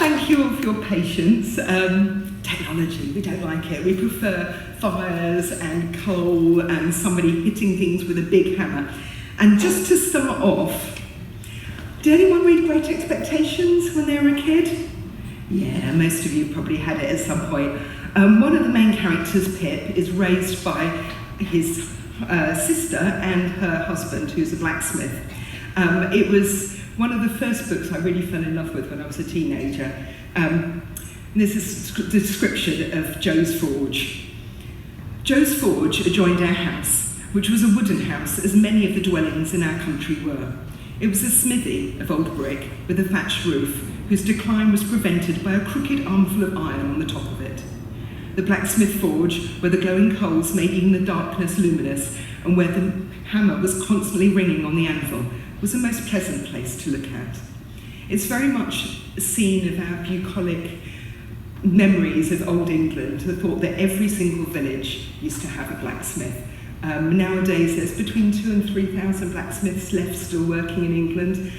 thank you all for your patience. Technology, we don't like it. We prefer fires and coal and somebody hitting things with a big hammer. And just to start off, did anyone read Great Expectations when they were a kid? Yeah, most of you probably had it at some point. One of the main characters, Pip, is raised by his sister and her husband, who's a blacksmith. It was one of the first books I really fell in love with when I was a teenager. This is the description of Joe's Forge. Joe's Forge adjoined our house, which was a wooden house, as many of the dwellings in our country were. It was a smithy of old brick with a thatched roof, whose decline was prevented by a crooked armful of iron on the top of it. The blacksmith forge, where the glowing coals made even the darkness luminous, and where the hammer was constantly ringing on the anvil, was a most pleasant place to look at. It's very much a scene of our bucolic memories of old England, the thought that every single village used to have a blacksmith. Nowadays there's between 2,000 and 3,000 blacksmiths left still working in England.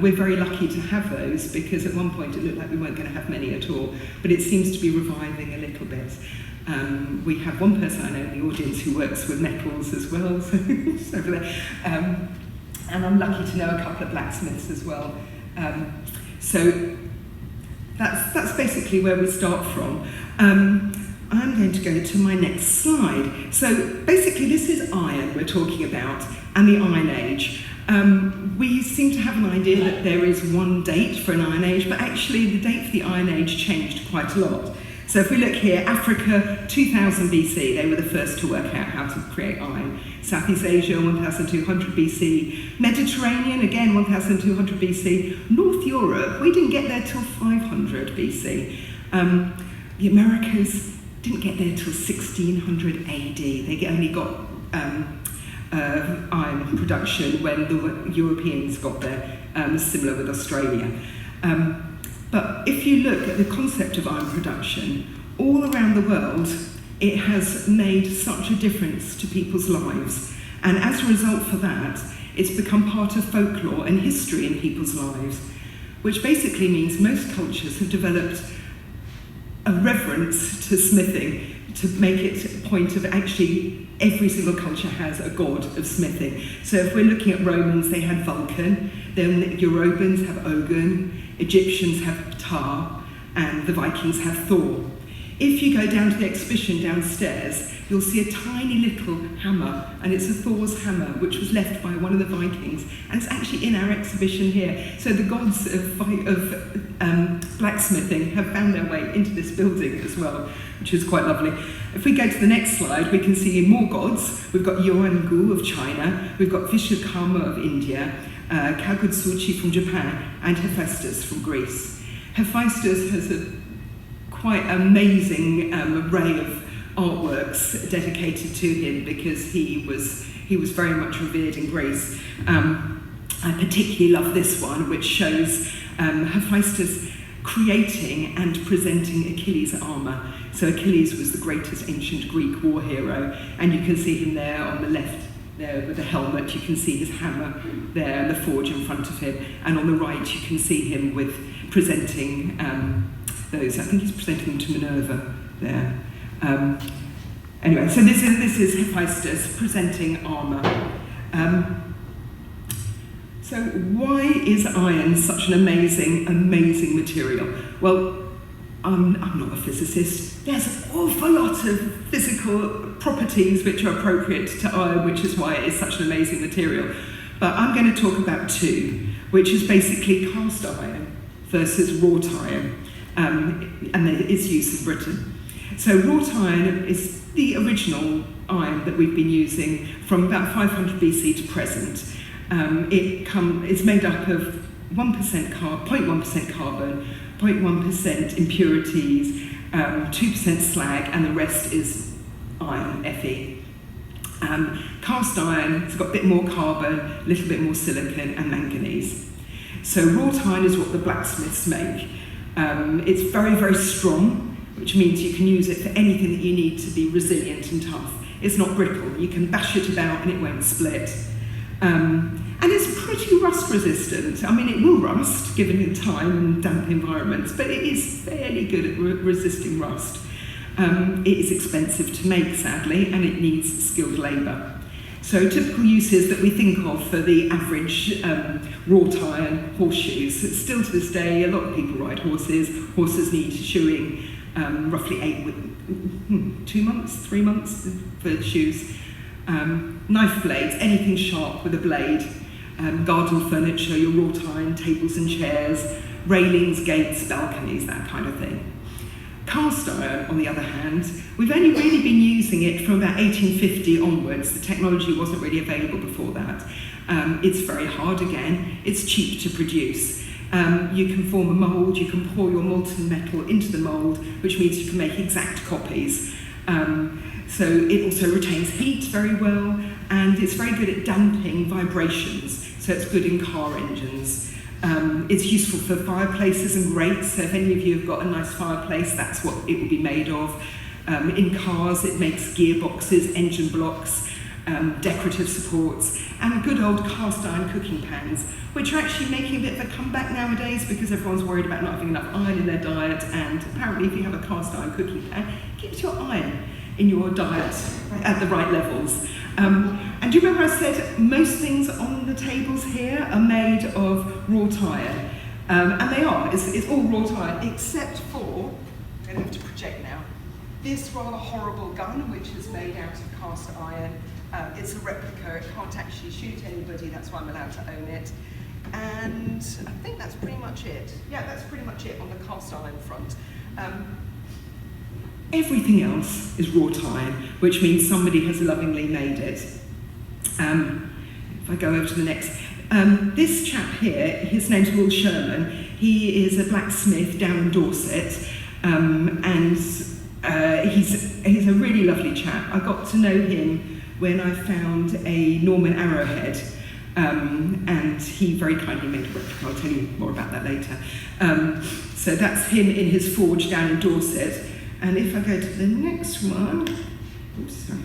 We're very lucky to have those, because at one point it looked like we weren't going to have many at all, but it seems to be reviving a little bit. We have one person I know in the audience who works with metals as well, so it's over there. And I'm lucky to know a couple of blacksmiths as well. So that's basically where we start from. I'm going to go to my next slide. So basically this is iron we're talking about, and the Iron Age. We seem to have an idea that there is one date for an Iron Age, but actually the date for the Iron Age changed quite a lot. So if we look here, Africa, 2000 BC, they were the first to work out how to create iron. Southeast Asia, 1200 BC. Mediterranean, again, 1200 BC. North Europe, we didn't get there till 500 BC. The Americas didn't get there till 1600 AD. They only got iron production when the Europeans got there, similar with Australia. But if you look at the concept of iron production, all around the world, it has made such a difference to people's lives. And as a result for that, it's become part of folklore and history in people's lives, which basically means most cultures have developed a reverence to smithing to make it a point of actually every single culture has a god of smithing. So if we're looking at Romans, they had Vulcan, then the Eurobans have Ogun, Egyptians have Ptah, and the Vikings have Thor. If you go down to the exhibition downstairs, you'll see a tiny little hammer, and it's a Thor's hammer, which was left by one of the Vikings, and it's actually in our exhibition here. So the gods of blacksmithing have found their way into this building as well, which is quite lovely. If we go to the next slide, we can see more gods. We've got Yuan-gu of China, we've got Vishwakarma of India, Kagutsuchi from Japan, and Hephaestus from Greece. Hephaestus has a quite amazing array of artworks dedicated to him, because he was very much revered in Greece. I particularly love this one, which shows Hephaestus creating and presenting Achilles' armour. So Achilles was the greatest ancient Greek war hero, and you can see him there on the left there with the helmet. You can see his hammer there and the forge in front of him, and on the right you can see him with presenting those. I think he's presenting them to Minerva there. Anyway, so this is Hephaestus presenting armour. So why is iron such an amazing material? Well, I'm not a physicist. There's an awful lot of physical properties which are appropriate to iron, which is why it is such an amazing material. But I'm going to talk about two, which is basically cast iron versus wrought iron, and its use in Britain. So wrought iron is the original iron that we've been using from about 500 BC to present. It's made up of 0.1% carbon, 0.1% impurities, 2% slag, and the rest is iron, Fe. Cast iron, it's got a bit more carbon, a little bit more silicon, and manganese. So wrought iron is what the blacksmiths make. It's very strong, which means you can use it for anything that you need to be resilient and tough. It's not brittle. You can bash it about and it won't split. And it's pretty rust resistant. I mean, it will rust given in time and damp environments, but it is fairly good at resisting rust. It is expensive to make, sadly, and it needs skilled labour. So typical uses that we think of for the average wrought iron horseshoes. Still to this day, a lot of people ride horses. Horses need shoeing roughly 2 months, 3 months for shoes. Knife blades, anything sharp with a blade. Garden furniture, your wrought iron, tables and chairs, railings, gates, balconies, that kind of thing. Cast iron, on the other hand, we've only really been using it from about 1850 onwards. The technology wasn't really available before that. It's very hard again, it's cheap to produce. You can form a mould, you can pour your molten metal into the mould, which means you can make exact copies. So it also retains heat very well, and it's very good at damping vibrations, so it's good in car engines. It's useful for fireplaces and grates, so if any of you have got a nice fireplace, that's what it will be made of. In cars, it makes gearboxes, engine blocks, decorative supports, and good old cast iron cooking pans, which are actually making a bit of a comeback nowadays because everyone's worried about not having enough iron in their diet, and apparently if you have a cast iron cooking pan, it keeps your iron in your diet at the right levels. And do you remember I said most things on the tables here are made of wrought iron? And they are, it's all wrought iron, except for, I'm going to have to project now, this rather horrible gun, which is made out of cast iron. It's a replica, it can't actually shoot anybody, that's why I'm allowed to own it. And I think that's pretty much it. Yeah, that's pretty much it on the cast iron front. Everything else is wrought iron, which means somebody has lovingly made it. If I go over to the next, this chap here, his name's Will Sherman. He is a blacksmith down in Dorset, and he's a really lovely chap. I got to know him when I found a Norman arrowhead, and he very kindly made a replica. I'll tell you more about that later. So that's him in his forge down in Dorset. And if I go to the next one, oops, sorry.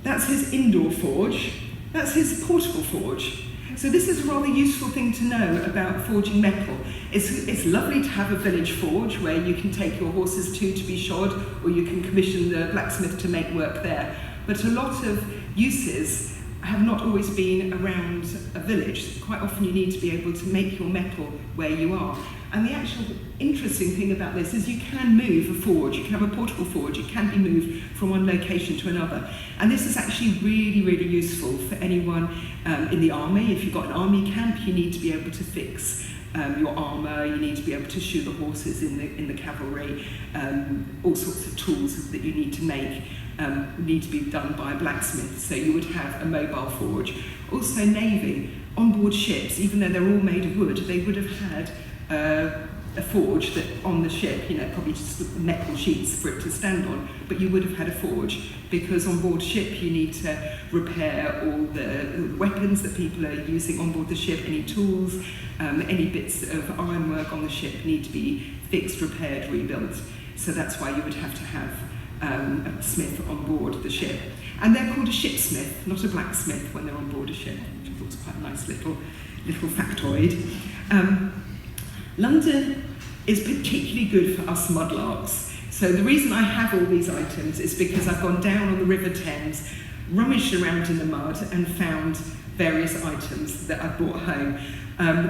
That's his indoor forge. That's his portable forge. So this is a rather useful thing to know about forging metal. It's lovely to have a village forge where you can take your horses to be shod, or you can commission the blacksmith to make work there. But a lot of uses have not always been around a village. Quite often you need to be able to make your metal where you are. And the actual interesting thing about this is you can move a forge, you can have a portable forge, it can be moved from one location to another. And this is actually really, really useful for anyone in the army. If you've got an army camp, you need to be able to fix your armour, you need to be able to shoe the horses in the cavalry, all sorts of tools that you need to make need to be done by a blacksmith, so you would have a mobile forge. Also navy, on board ships, even though they're all made of wood, they would have had a forge that on the ship, probably just metal sheets for it to stand on, but you would have had a forge, because on board ship you need to repair all the weapons that people are using on board the ship, any tools, any bits of ironwork on the ship need to be fixed, repaired, rebuilt. So that's why you would have to have a smith on board the ship. And they're called a shipsmith, not a blacksmith, when they're on board a ship, which I thought was quite a nice little factoid. London is particularly good for us mudlarks. So the reason I have all these items is because I've gone down on the River Thames, rummaged around in the mud and found various items that I've brought home.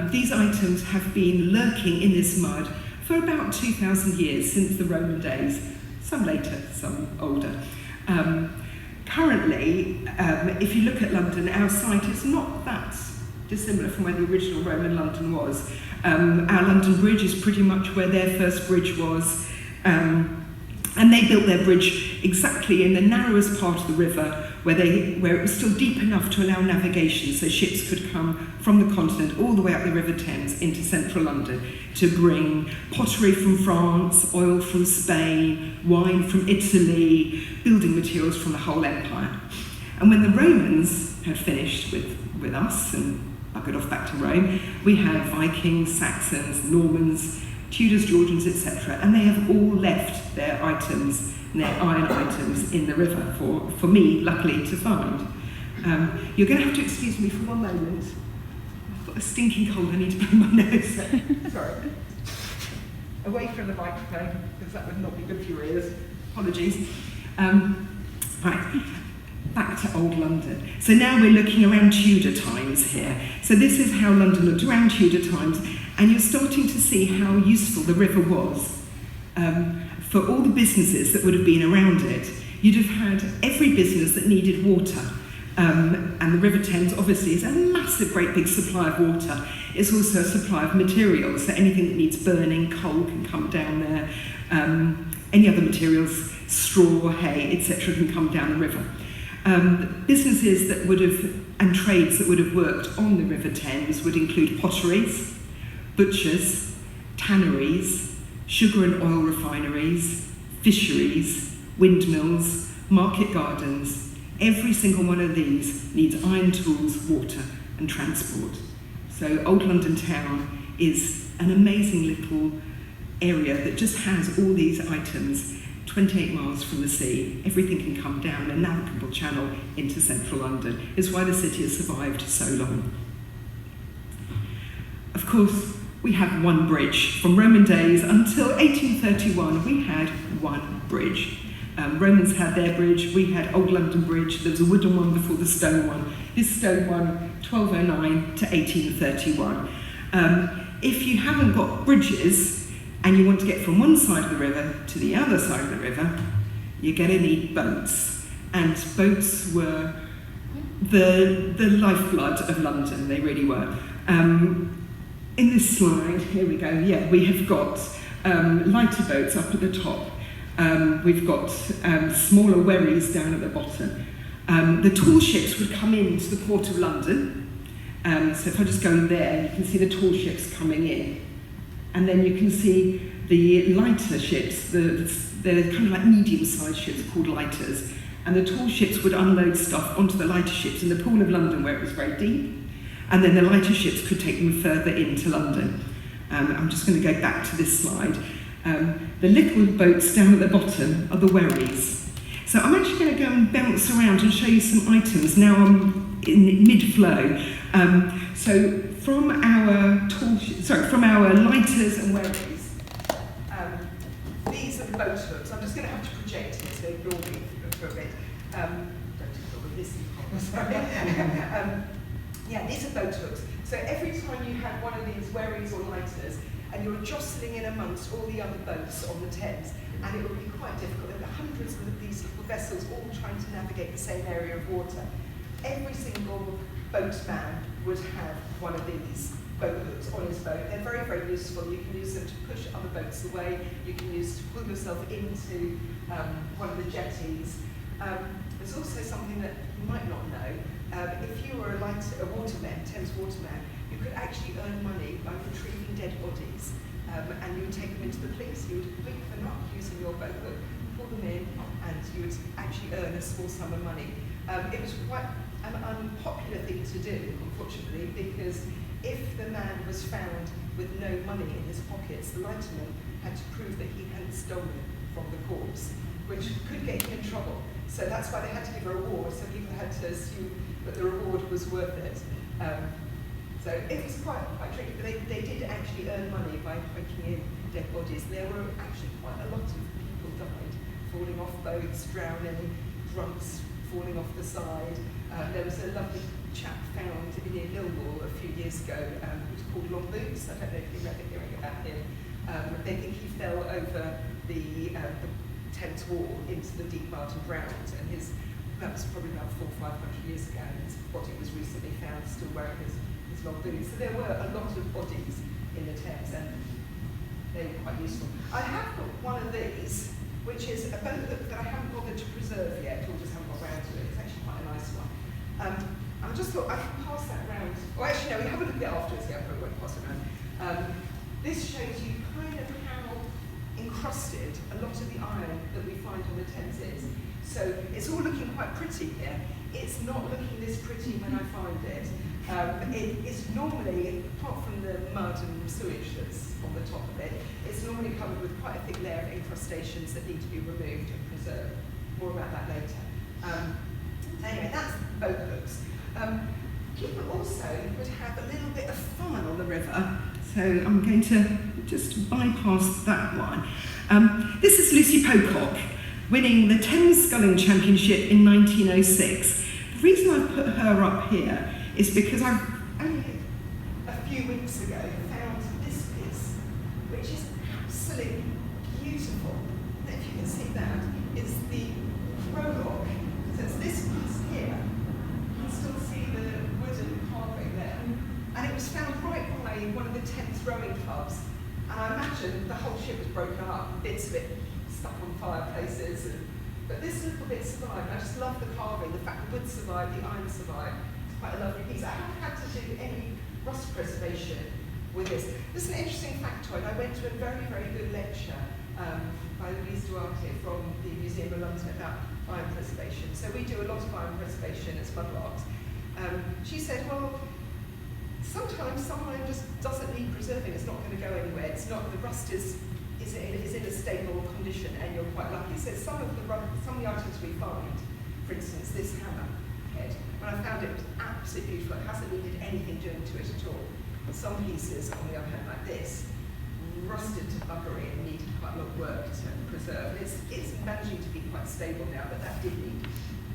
These items have been lurking in this mud for about 2,000 years, since the Roman days, some later, some older. Currently, if you look at London, our site is not that dissimilar from where the original Roman London was. Our London Bridge is pretty much where their first bridge was, and they built their bridge exactly in the narrowest part of the river, where it was still deep enough to allow navigation, so ships could come from the continent all the way up the River Thames into central London to bring pottery from France, oil from Spain, wine from Italy, building materials from the whole empire. And when the Romans had finished with us and buggered off back to Rome, we had Vikings, Saxons, Normans, Tudors, Georgians, etc., and they have all left their items, their iron items, in the river for me, luckily, to find. You're going to have to excuse me for one moment. I've got a stinking cold, I need to blow my nose. Sorry. Away from the microphone, because that would not be good for your ears. Apologies. Right, back to Old London. So now we're looking around Tudor times here. So this is how London looked around Tudor times, and you're starting to see how useful the river was for all the businesses that would have been around it. You'd have had every business that needed water. And the River Thames obviously is a massive, great big supply of water. It's also a supply of materials, so anything that needs burning, coal can come down there. Any other materials, straw, hay, etc. can come down the river. Businesses that would have, and trades that would have worked on the River Thames would include potteries, butchers, tanneries, sugar and oil refineries, fisheries, windmills, market gardens. Every single one of these needs iron tools, water and transport. So Old London Town is an amazing little area that just has all these items 28 miles from the sea. Everything can come down a navigable channel into central London. It's why the city has survived so long. Of course, we had one bridge. From Roman days until 1831, we had one bridge. Romans had their bridge, we had Old London Bridge, there was a wooden one before the stone one. This stone one, 1209 to 1831. If you haven't got bridges and you want to get from one side of the river to the other side of the river, you're going to need boats. And boats were the lifeblood of London, they really were. In this slide, here we go, yeah, we have got lighter boats up at the top. We've got smaller wherries down at the bottom. The tall ships would come into the port of London. So if I just go there, you can see the tall ships coming in. And then you can see the lighter ships, they're kind of like medium-sized ships called lighters. And the tall ships would unload stuff onto the lighter ships in the Pool of London where it was very deep. And then the lighter ships could take them further into London. I'm just going to go back to this slide. The little boats down at the bottom are the wherries. So I'm actually going to go and bounce around and show you some items. Now I'm in mid-flow. So from our lighters and wherries, these are the boat hooks. I'm just going to have to project it, so ignore me for a bit. Don't ignore me, listen. Sorry. Yeah, these are boat hooks. So every time you had one of these wherries or lighters, and you're jostling in amongst all the other boats on the Thames, and it would be quite difficult. There were hundreds of these little vessels all trying to navigate the same area of water. Every single boatman would have one of these boat hooks on his boat. They're very, very useful. You can use them to push other boats away. You can use to pull yourself into one of the jetties. There's also something that you might not know. If you were a waterman, Thames waterman, you could actually earn money by retrieving dead bodies, and you would take them into the police. You would pick them up using your boat hook, pull them in, and you would actually earn a small sum of money. It was quite an unpopular thing to do, unfortunately, because if the man was found with no money in his pockets, the lighterman had to prove that he hadn't stolen from the corpse, which could get him in trouble. So that's why they had to give a reward, so people had to assume that the reward was worth it. So it was quite tricky, but they did actually earn money by breaking in dead bodies. There were actually quite a lot of people died, falling off boats, drowning, drunks falling off the side. There was a lovely chap found near Millwall a few years ago who was called Long Boots. I don't know if you remember hearing about him. They think he fell over the Thames Wall into the deep Martin Browns, and that was probably about 400 or 500 years ago, and his body was recently found still wearing his long boots. So there were a lot of bodies in the Thames, and they were quite useful. I have got one of these, which is a boat hook that I haven't bothered to preserve yet, or just haven't got around to it. It's actually quite a nice one. I just thought I can pass that round. Well, actually, no, we have a look at it afterwards. Yeah, but I won't pass it around. This shows you kind of how encrusted a lot of the iron that we find on the Thames is. So it's all looking quite pretty here. It's not looking this pretty when I find it. It's normally, apart from the mud and sewage that's on the top of it, it's normally covered with quite a thick layer of incrustations that need to be removed and preserved. More about that later. Anyway, that's boat hooks. also would have a little bit of fun on the river, so I'm going to just bypass that one. This is Lucy Pocock, winning the Thames Sculling Championship in 1906. The reason I've put her up here is because I only a few weeks ago found this piece, which is absolutely beautiful. And if you can see that, it's the rowlock. So it's this piece here. You can still see the wooden carving there. And it was found right by one of the Thames rowing clubs. And I imagine the whole ship was broken up, bits of it stuck on fireplaces. But this little bit survived. I just love the carving, the fact the wood survived, the iron survived. It's quite a lovely piece. I haven't had to do any rust preservation with this. This is an interesting factoid. I went to a very, very good lecture by Louise Duarte from the Museum of London about iron preservation. So we do a lot of iron preservation as mudlarks. She said, well, sometimes some iron just doesn't need preserving. It's not going to go anywhere. It's not, the rust is in a stable condition, and you're quite lucky. So some of the items we find, for instance, this hammer head, when I found it, it was absolutely beautiful. It hasn't needed anything doing to it at all. But some pieces, on the other hand, like this, rusted to buggery and needed quite a lot of work to preserve. It's managing to be quite stable now, but that did need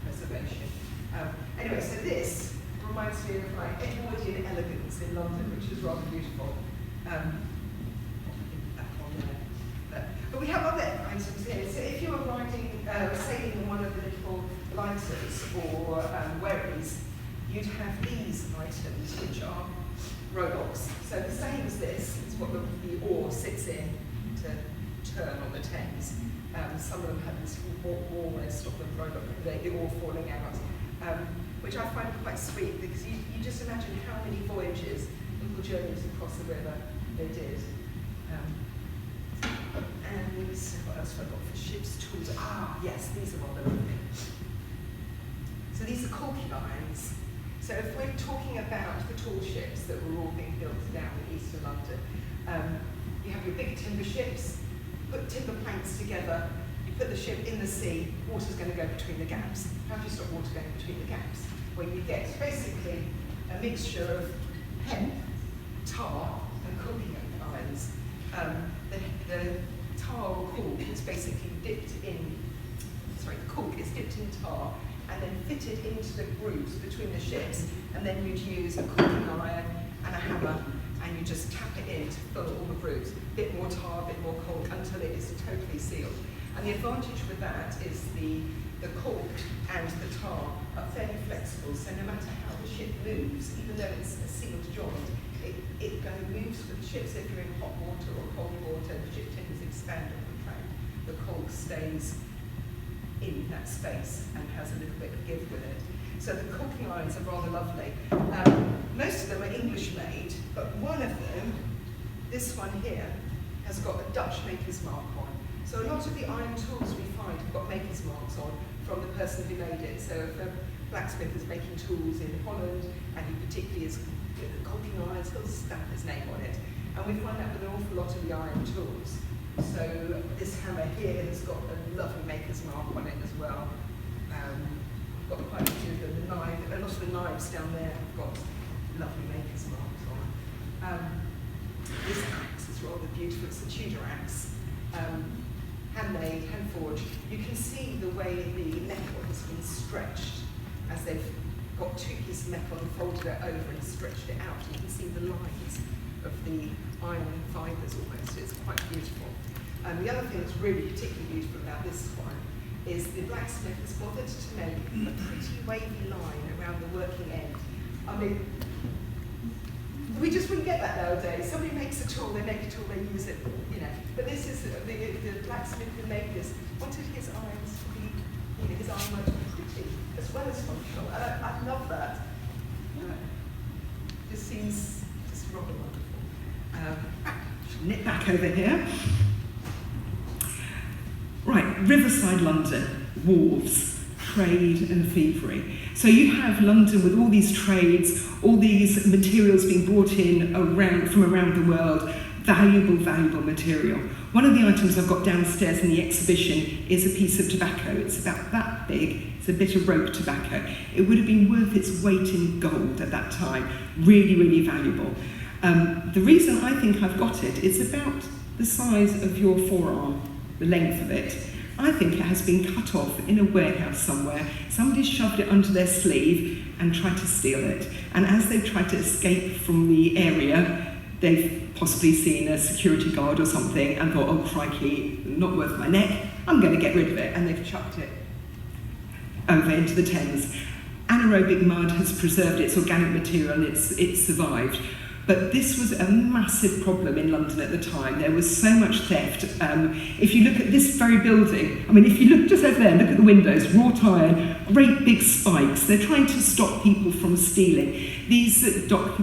preservation. Anyway, so this reminds me of like Edwardian elegance in London, which is rather beautiful. But we have other items here. So if you're riding, sailing in one of the little lighters or wherries, you'd have these items, which are rowlocks. So the same as this, it's what the oar sits in to turn on the Thames. Some of them have this almost of the rowlock, the oar falling out, which I find quite sweet, because you just imagine how many voyages, little journeys across the river they did. And what else have I got for ship's tools? Ah, yes, these are rather lovely. So these are caulking irons. So if we're talking about the tall ships that were all being built down in east of London, you have your big timber ships, put timber planks together, you put the ship in the sea, water's going to go between the gaps. How do you stop water going between the gaps? Well, you get basically a mixture of hemp, tar, and caulking irons. The tar or cork is basically dipped in, the cork is dipped in tar and then fitted into the grooves between the ships, and then you'd use a caulking iron and a hammer, and you just tap it in to fill all the grooves. A bit more tar, a bit more cork, until it is totally sealed. And the advantage with that is the cork and the tar are fairly flexible, so no matter how the ship moves, even though it's a sealed joint, it moves with the ship. So if you're in hot water or cold water, the ship tends to expand or contract. The cork stays in that space and has a little bit of give with it. So the caulking irons are rather lovely. Most of them are English made, but one of them, this one here, has got a Dutch maker's mark on. So a lot of the iron tools we find have got maker's marks on from the person who made it. So if a blacksmith is making tools in Holland, and he particularly is caulking irons, he'll stamp his name on it. And we find that with an awful lot of the iron tools. So this hammer here has got a lovely maker's mark on it as well. Got quite a few of them. A lot of the knives down there have got lovely maker's marks on. This axe is rather beautiful. It's a Tudor axe. Handmade, hand forged. You can see the way the metal has been stretched as they've got two pieces of metal and folded it over and stretched it out. You can see the lines of the iron fibres almost. It's quite beautiful. The other thing that's really particularly beautiful about this one is the blacksmith has bothered to make a pretty wavy line around the working end. I mean, we just wouldn't get that nowadays. Somebody makes a tool, they make a tool, they use it, you know. But this is the blacksmith who made this wanted his irons to be, his iron work to be pretty as well as functional. And I love that. Just seems just rather wonderful. Nip back over here. Right, Riverside London, wharves, trade and thievery. So you have London with all these trades, all these materials being brought in from around the world, valuable material. One of the items I've got downstairs in the exhibition is a piece of tobacco. It's about that big, It's a bit of rope tobacco. It would have been worth its weight in gold at that time. Really, really valuable. The reason I think I've got it, it's about the size of your forearm, the length of it. I think it has been cut off in a warehouse somewhere. Somebody shoved it under their sleeve and tried to steal it. And as they've tried to escape from the area, they've possibly seen a security guard or something and thought, oh crikey, not worth my neck, I'm going to get rid of it. And they've chucked it over into the Thames. Anaerobic mud has preserved its organic material and it's survived. But this was a massive problem in London at the time. There was so much theft. If you look at this very building, I mean, if you look just over there, look at the windows, wrought iron, great big spikes. They're trying to stop people from stealing. These dock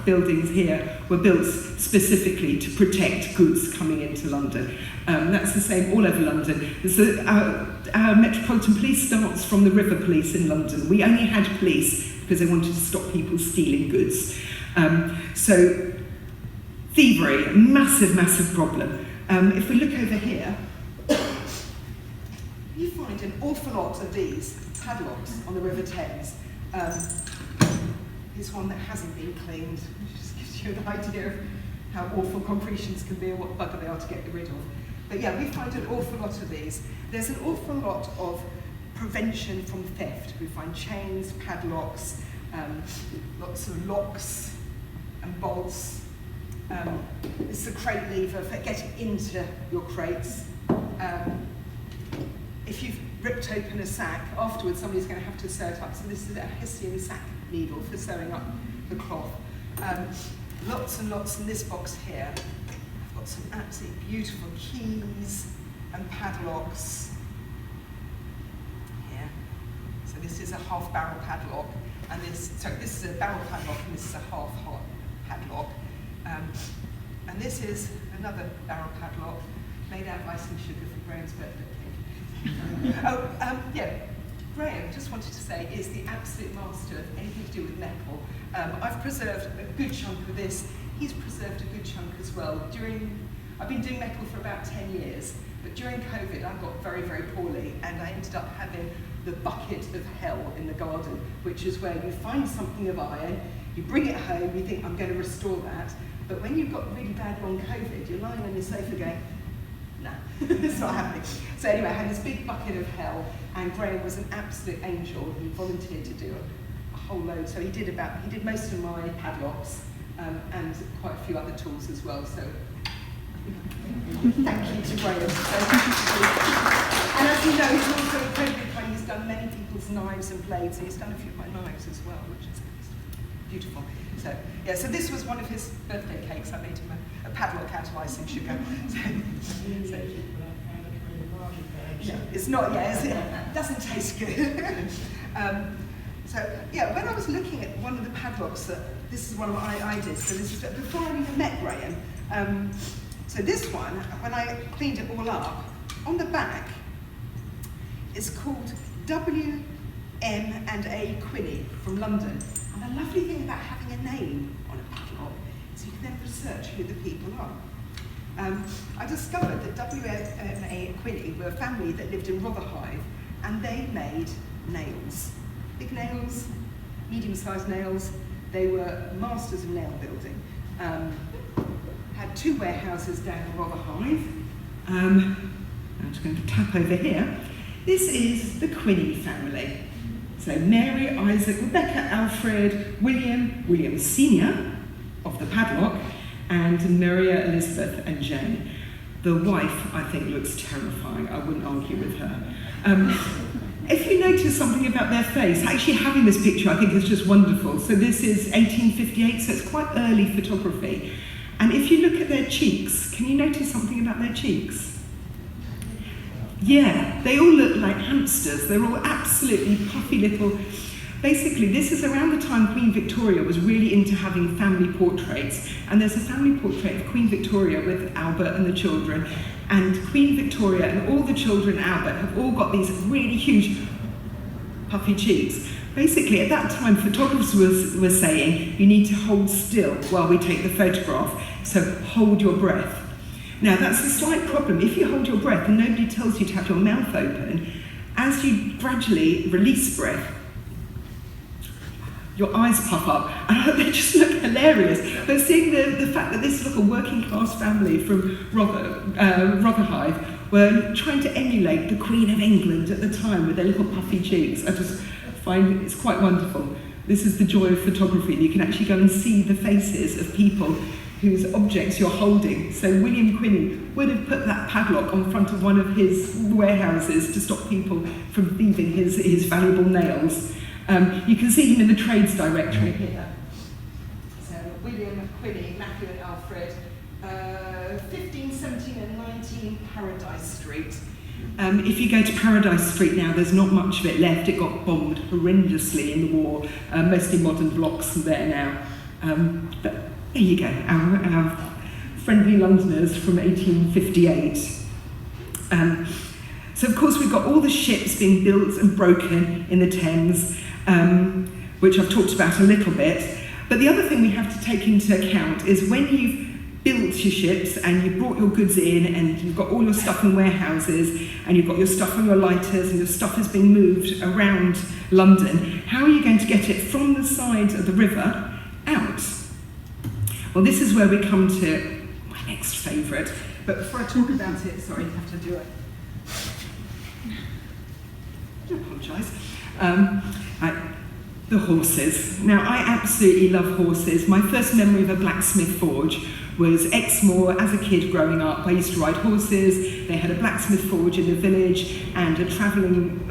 buildings here were built specifically to protect goods coming into London. That's the same all over London. Our Metropolitan Police starts from the River Police in London. We only had police because they wanted to stop people stealing goods. So thievery, massive, massive problem. If we look over here, you find an awful lot of these padlocks on the River Thames. Here's one that hasn't been cleaned, which just gives you an idea of how awful concretions can be and what bugger they are to get rid of. But yeah, we find an awful lot of these. There's an awful lot of prevention from theft. We find chains, padlocks, lots of locks and bolts. It's the crate lever for getting into your crates. If you've ripped open a sack, afterwards somebody's going to have to sew it up. So this is a Hessian sack needle for sewing up the cloth. Lots and lots in this box here. I've got some absolutely beautiful keys and padlocks. Here. So this is a half barrel padlock, and this is a barrel padlock, and this is a half padlock. And this is another barrel padlock made out of icing sugar for Graham's birthday cake. Yeah, Graham, just wanted to say, is the absolute master of anything to do with metal. I've preserved a good chunk of this. He's preserved a good chunk as well. I've been doing metal for about 10 years, but during COVID I got very, very poorly, and I ended up having the bucket of hell in the garden, which is where you find something of iron, you bring it home, you think, I'm going to restore that, but when you've got really bad long COVID, you're lying on your sofa going, no, it's not happening. So anyway, I had this big bucket of hell, and Graham was an absolute angel. He volunteered to do a whole load. So he did most of my padlocks and quite a few other tools as well. So thank you to Graham. And as you know, he's also incredibly kind. He's done many people's knives and blades, and he's done a few of my knives as well, which is beautiful. So yeah, so this was one of his birthday cakes. I made him a padlock out of icing sugar. So yeah, it's not, it doesn't taste good. So yeah, when I was looking at one of the padlocks, this is one I did, so this is before I even met Graham. So this one, when I cleaned it all up, on the back, it's called W, M and A Quinney from London. And the lovely thing about having a name on a padlock is you can then research who the people are. I discovered that W.M.A. Quinney were a family that lived in Rotherhithe, and they made nails. Big nails, medium-sized nails. They were masters of nail building. Had 2 warehouses down in Rotherhithe. I'm just going to tap over here. This is the Quinney family. So Mary, Isaac, Rebecca, Alfred, William Senior of the padlock, and Maria, Elizabeth and Jane. The wife, I think, looks terrifying. I wouldn't argue with her. If you notice something about their face, actually having this picture I think is just wonderful. So this is 1858, so it's quite early photography. And if you look at their cheeks, can you notice something about their cheeks? Yeah, they all look like hamsters. They're all absolutely puffy little. Basically, this is around the time Queen Victoria was really into having family portraits. And there's a family portrait of Queen Victoria with Albert and the children. And Queen Victoria and all the children, Albert, have all got these really huge puffy cheeks. Basically, at that time, photographers were saying, you need to hold still while we take the photograph. So hold your breath. Now, that's a slight problem. If you hold your breath and nobody tells you to have your mouth open, as you gradually release breath, your eyes pop up, and they just look hilarious. But seeing the fact that this little working class family from Rotherhithe were trying to emulate the Queen of England at the time with their little puffy cheeks, I just find it's quite wonderful. This is the joy of photography. You can actually go and see the faces of people whose objects you're holding. So William Quinney would have put that padlock on front of one of his warehouses to stop people from thieving his valuable nails. You can see him in the trades directory here. So William Quinney, Matthew and Alfred, 15, 17 and 19 Paradise Street. If you go to Paradise Street now, there's not much of it left. It got bombed horrendously in the war. Mostly modern blocks there now. But there you go, our friendly Londoners from 1858. So of course we've got all the ships being built and broken in the Thames, which I've talked about a little bit. But the other thing we have to take into account is when you've built your ships and you've brought your goods in and you've got all your stuff in warehouses and you've got your stuff on your lighters and your stuff is being moved around London, how are you going to get it from the side of the river out? Well, this is where we come to my next favourite. But before I talk about it, sorry, I have to do it. I do apologise. The horses. Now, I absolutely love horses. My first memory of a blacksmith forge was Exmoor. As a kid growing up, I used to ride horses. They had a blacksmith forge in the village, and a travelling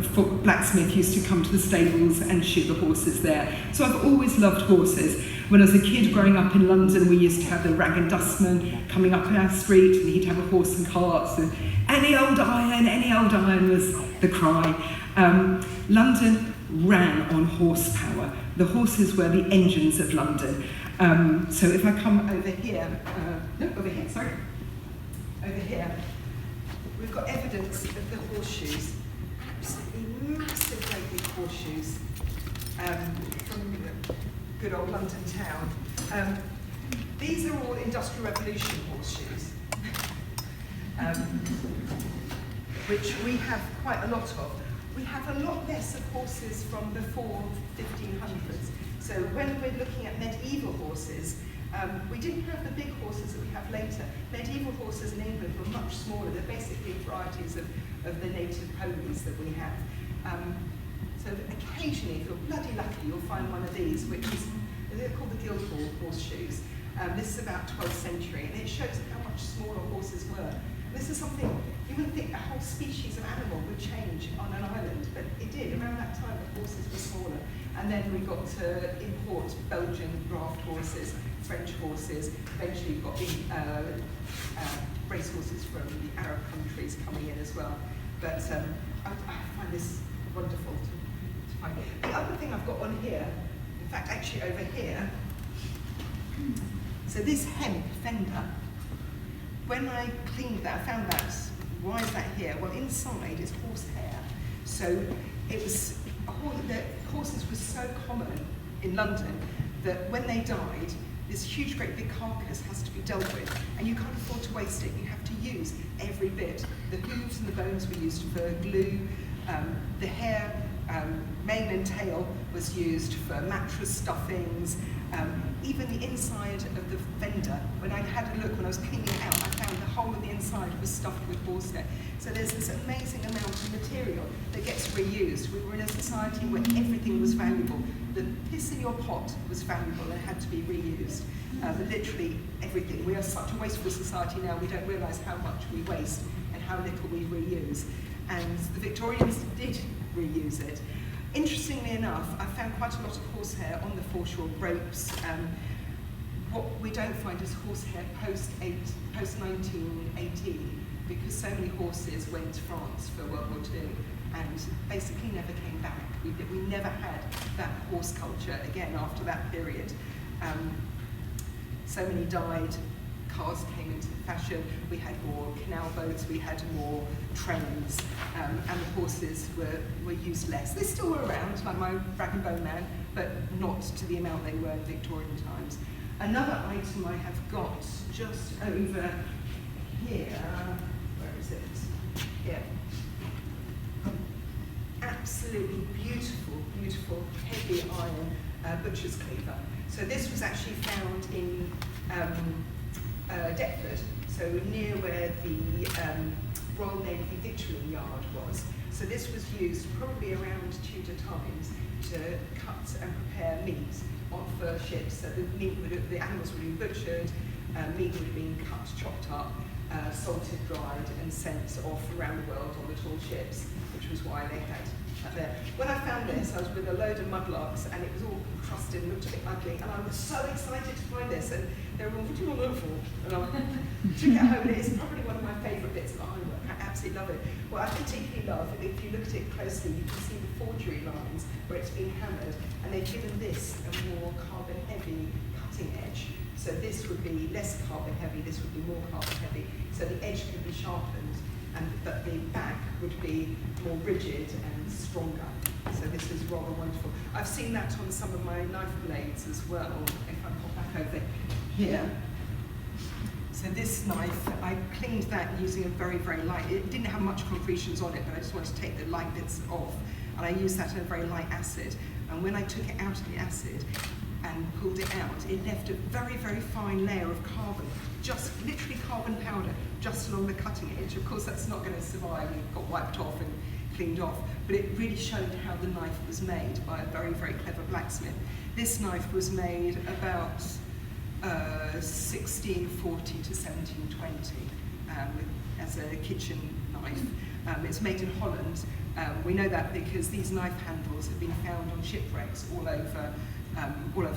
blacksmith used to come to the stables and shoot the horses there. So I've always loved horses. When I was a kid growing up in London, we used to have the rag and dustman coming up our street, and he'd have a horse and carts, and any old iron was the cry. London ran on horsepower. The horses were the engines of London. So if I come over here, over here, we've got evidence of the horseshoes. Absolutely massive, great big horseshoes from good old London town. These are all Industrial Revolution horseshoes, which we have quite a lot of. We have a lot less of horses from before 1500s. So when we're looking at medieval horses, we didn't have the big horses that we have later. Medieval horses in England were much smaller. They're basically varieties of the native ponies that we have. So occasionally, if you're bloody lucky, you'll find one of these, which is, they're called the Guildhall horseshoes. This is about 12th century, and it shows how much smaller horses were. This is something, you wouldn't think a whole species of animal would change on an island, but it did. Around that time, the horses were smaller. And then we got to import Belgian draft horses, French horses. Eventually, we got the race horses from the Arab countries coming in as well. But I find this wonderful to find. The other thing I've got on here, in fact, actually over here, so this hemp fender, when I cleaned that, I found that, why is that here? Well, inside is horsehair. So it was, the horses were so common in London that when they died, this huge, great big carcass has to be dealt with, and you can't afford to waste it. You have to use every bit. The hooves and the bones were used for glue. The hair, mane and tail, was used for mattress stuffings. Even the inside of the fender, when I had a look, when I was cleaning it out, I found the whole of the inside was stuffed with horsehair. So there's this amazing amount of material that gets reused. We were in a society where everything was valuable. The piss in your pot was valuable and had to be reused. Literally everything. We are such a wasteful society now, we don't realise how much we waste and how little we reuse. And the Victorians did reuse it. Interestingly enough, I found quite a lot of horsehair on the foreshore ropes. What we don't find is horsehair post-1918, because so many horses went to France for World War II and basically never came back. We never had that horse culture again after that period. So many died, cars came into fashion, we had more canal boats, we had more trains, and the horses were used less. They still were around, like my rag and bone man, but not to the amount they were in Victorian times. Another item I have got just over here, where is it? Here. absolutely beautiful, beautiful heavy iron butcher's cleaver. So this was actually found in Deptford, so near where the Royal Navy Victualling Yard was. So this was used probably around Tudor times to cut and prepare meat for ships. So the animals would be butchered, meat would have been cut, chopped up, salted, dried, and sent off around the world on the tall ships, which was why they had that there. When I found this, I was with a load of mudlarks, and it was all crusted and looked a bit ugly, and I was so excited to find this, and they were all, what do you want to look for? And I took it home, and it's probably one of my favourite bits of ironwork. I absolutely love it. What I particularly love, if you look at it closely, you can see the forgery lines where it's been hammered, and they've given this a more carbon-heavy cutting edge. So this would be less carbon-heavy, this would be more carbon-heavy, so the edge could be sharpened, but the back would be more rigid and stronger. So this is rather wonderful. I've seen that on some of my knife blades as well, if I pop back over here. So this knife, I cleaned that using a very, very light, it didn't have much concretions on it, but I just wanted to take the light bits off, and I used that in a very light acid. And when I took it out of the acid and pulled it out, it left a very, very fine layer of carbon, just literally carbon powder, just along the cutting edge. Of course, that's not going to survive, it got wiped off and cleaned off, but it really showed how the knife was made by a very, very clever blacksmith. This knife was made about 1640 to 1720 as a kitchen knife. It's made in Holland. We know that because these knife handles have been found on shipwrecks all over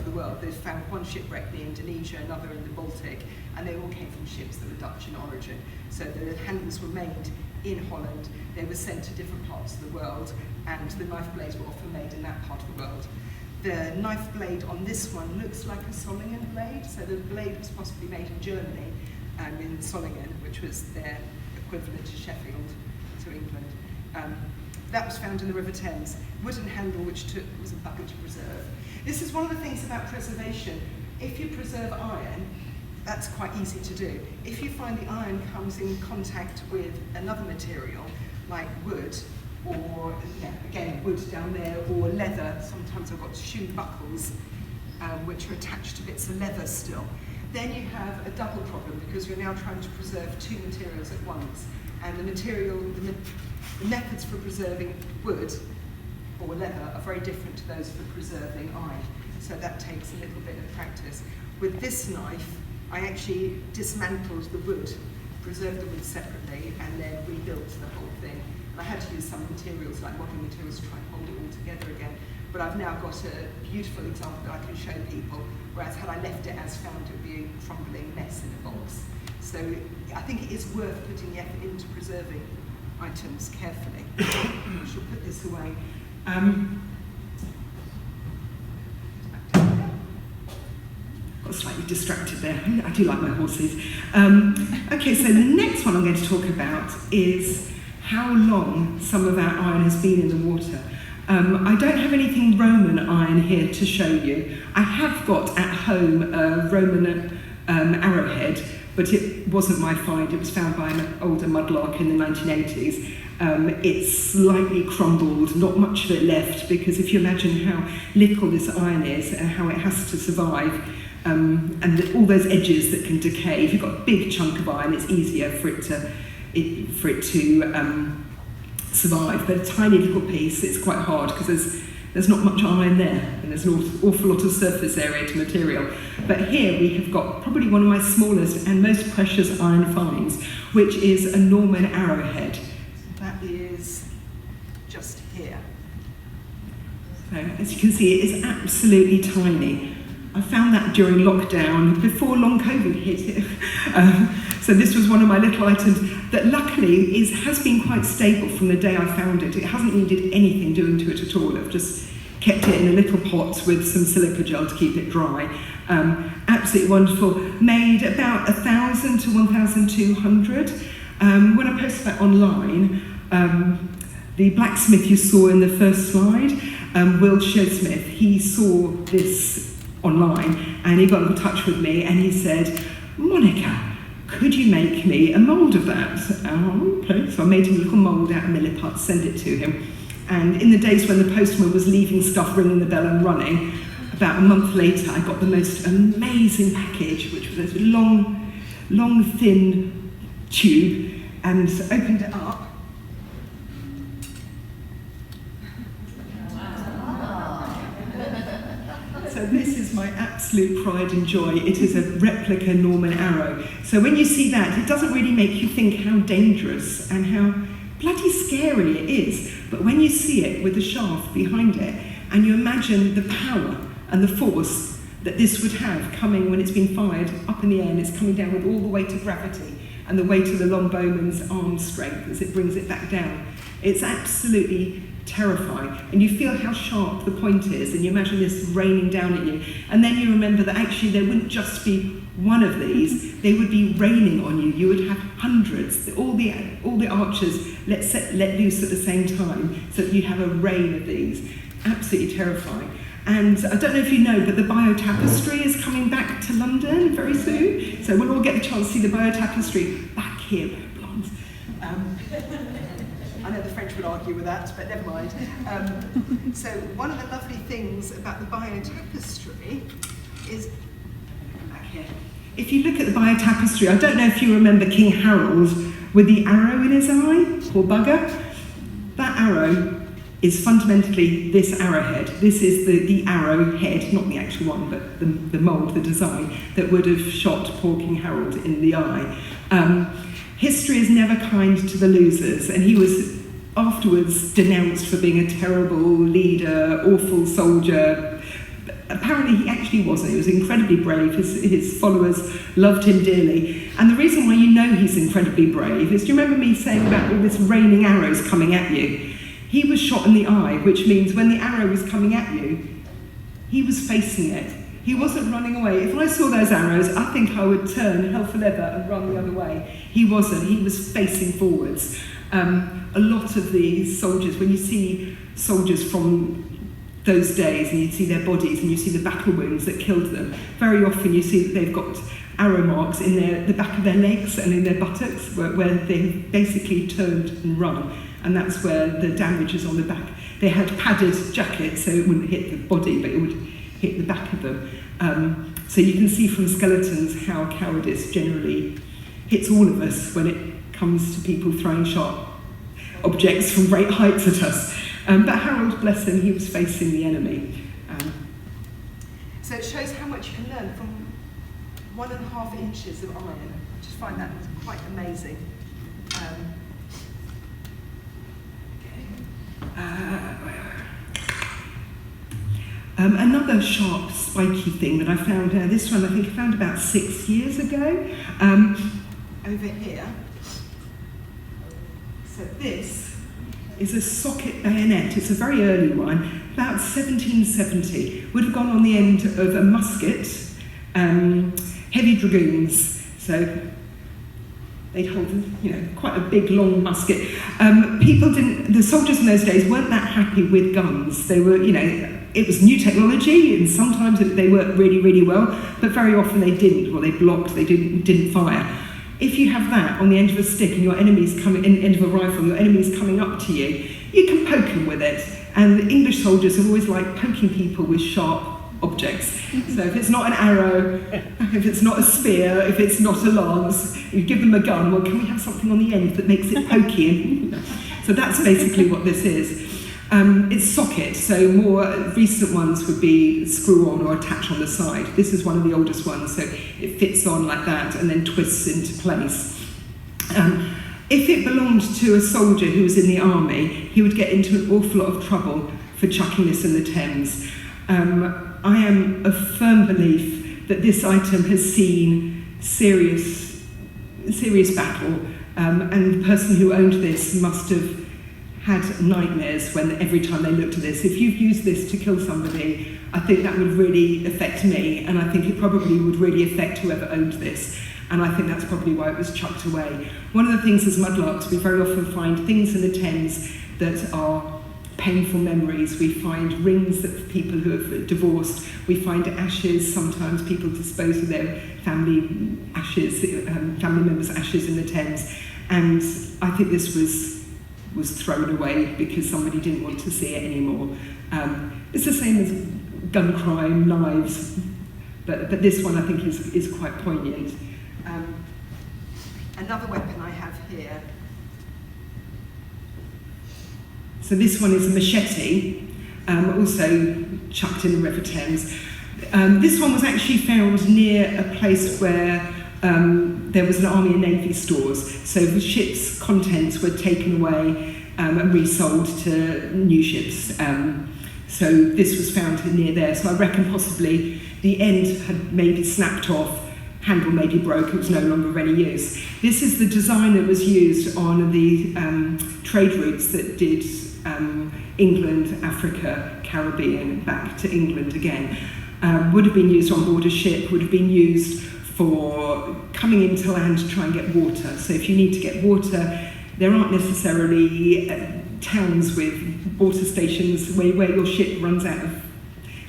the world. They've found one shipwreck in Indonesia, another in the Baltic, and they all came from ships that were Dutch in origin. So the handles were made in Holland, they were sent to different parts of the world, and the knife blades were often made in that part of the world. The knife blade on this one looks like a Solingen blade, so the blade was possibly made in Germany, in Solingen, which was their equivalent to Sheffield, to England. That was found in the River Thames. Wooden handle, which was a bugger to preserve. This is one of the things about preservation. If you preserve iron, that's quite easy to do. If you find the iron comes in contact with another material, like wood, or again, wood down there, or leather, sometimes I've got shoe buckles, which are attached to bits of leather still, then you have a double problem, because you're now trying to preserve two materials at once. And the methods for preserving wood or leather are very different to those for preserving iron. So that takes a little bit of practice. With this knife, I actually dismantled the wood, preserved the wood separately, and then rebuilt the whole thing. I had to use some materials, like modern materials, to try and hold it all together again. But I've now got a beautiful example that I can show people, whereas had I left it as found, it would be a crumbling mess in a box. So I think it is worth putting the effort into preserving items carefully. I shall put this away. Got slightly distracted there. I do like my horses. Okay, so the next one I'm going to talk about is how long some of our iron has been in the water. I don't have anything Roman iron here to show you. I have got at home a Roman arrowhead, but it wasn't my find. It was found by an older mudlark in the 1980s. It's slightly crumbled, not much of it left, because if you imagine how little this iron is and how it has to survive, and all those edges that can decay, if you've got a big chunk of iron, it's easier for it to survive. But a tiny little piece, it's quite hard, because there's not much iron there, and there's an awful lot of surface area to material. But here we have got probably one of my smallest and most precious iron finds, which is a Norman arrowhead. That is just here. So, as you can see, it is absolutely tiny. I found that during lockdown, before long COVID hit. So this was one of my little items that luckily has been quite stable from the day I found it. It hasn't needed anything doing to it at all. I've just kept it in a little pot with some silica gel to keep it dry. Absolutely wonderful. Made about 1,000 to 1,200. When I posted that online, the blacksmith you saw in the first slide, Will Smith, he saw this online and he got in touch with me and he said, Monika, could you make me a mould of that? Oh, okay. So I made him a little mould out of milliput, send it to him. And in the days when the postman was leaving stuff, ringing the bell and running, about a month later, I got the most amazing package, which was this long, thin tube, and opened it up. So this is my absolute pride and joy. It is a replica Norman arrow. So when you see that, it doesn't really make you think how dangerous and how bloody scary it is. But when you see it with the shaft behind it, and you imagine the power and the force that this would have coming when it's been fired up in the air and it's coming down with all the weight of gravity and the weight of the longbowman's arm strength as it brings it back down. It's absolutely terrifying. And you feel how sharp the point is, and you imagine this raining down at you. And then you remember that actually there wouldn't just be one of these, they would be raining on you. You would have hundreds, all the archers let loose at the same time, so that you have a rain of these. Absolutely terrifying. And I don't know if you know, but the Bio-Tapestry is coming back to London very soon. So we'll all get the chance to see the Bio-Tapestry back here where it belongs. I know the French would argue with that, but never mind. So one of the lovely things about the Bio-Tapestry is, back here. If you look at the Bio-Tapestry, I don't know if you remember King Harold with the arrow in his eye, poor bugger. That arrow is fundamentally this arrowhead. This is the arrow head, not the actual one, but the mould, the design, that would have shot poor King Harold in the eye. History is never kind to the losers, and he was afterwards denounced for being a terrible leader, awful soldier. Apparently he actually wasn't. He was incredibly brave. His followers loved him dearly. And the reason why you know he's incredibly brave is, do you remember me saying about all this raining arrows coming at you? He was shot in the eye, which means when the arrow was coming at you, he was facing it. He wasn't running away. If I saw those arrows, I think I would turn hell for leather and run the other way. He wasn't. He was facing forwards. A lot of these soldiers, when you see soldiers from those days and you see their bodies and you see the battle wounds that killed them, very often you see that they've got arrow marks in the back of their legs and in their buttocks where they basically turned and run. And that's where the damage is on the back. They had padded jackets so it wouldn't hit the body, but it would hit the back of them. So you can see from skeletons how cowardice generally hits all of us when it comes to people throwing sharp objects from great heights at us. But Harold, bless him, he was facing the enemy. So it shows how much you can learn from 1.5 inches of iron. I just find that quite amazing. Another sharp, spiky thing that I found, this one I think I found about 6 years ago, over here. So this is a socket bayonet. It's a very early one, about 1770. Would have gone on the end of a musket, heavy dragoons. So they'd hold, quite a big, long musket. The soldiers in those days weren't that happy with guns. They were, it was new technology, and sometimes they worked really, really well, but very often they didn't, or they blocked, they didn't fire. If you have that on the end of a stick and your enemy's coming, end of a rifle, your enemy's coming up to you, you can poke them with it. And the English soldiers have always liked poking people with sharp objects. So if it's not an arrow, if it's not a spear, if it's not a lance, you give them a gun, well, can we have something on the end that makes it pokey? So that's basically what this is. It's socket, so more recent ones would be screw on or attach on the side. This is one of the oldest ones, so it fits on like that and then twists into place. If it belonged to a soldier who was in the army, he would get into an awful lot of trouble for chucking this in the Thames. I am of firm belief that this item has seen serious battle, and the person who owned this must have had nightmares every time they looked at this. If you've used this to kill somebody, I think that would really affect me, and I think it probably would really affect whoever owned this. And I think that's probably why it was chucked away. One of the things as mudlarks, we very often find things in the Thames that are painful memories. We find rings of people who have divorced. We find ashes. Sometimes people dispose of their family members' ashes in the Thames. And I think this was was thrown away because somebody didn't want to see it anymore. It's the same as gun crime, knives, but this one I think is quite poignant. Another weapon I have here. So this one is a machete, also chucked in the River Thames. This one was actually found near a place where there was an Army and Navy stores. So the ship's contents were taken away and resold to new ships. So this was found near there. So I reckon possibly the end had maybe snapped off, handle maybe broke, it was no longer of any use. This is the design that was used on the trade routes that did England, Africa, Caribbean, back to England again. Would have been used on board a ship, would have been used for coming into land to try and get water. So if you need to get water, there aren't necessarily towns with water stations where your ship runs out of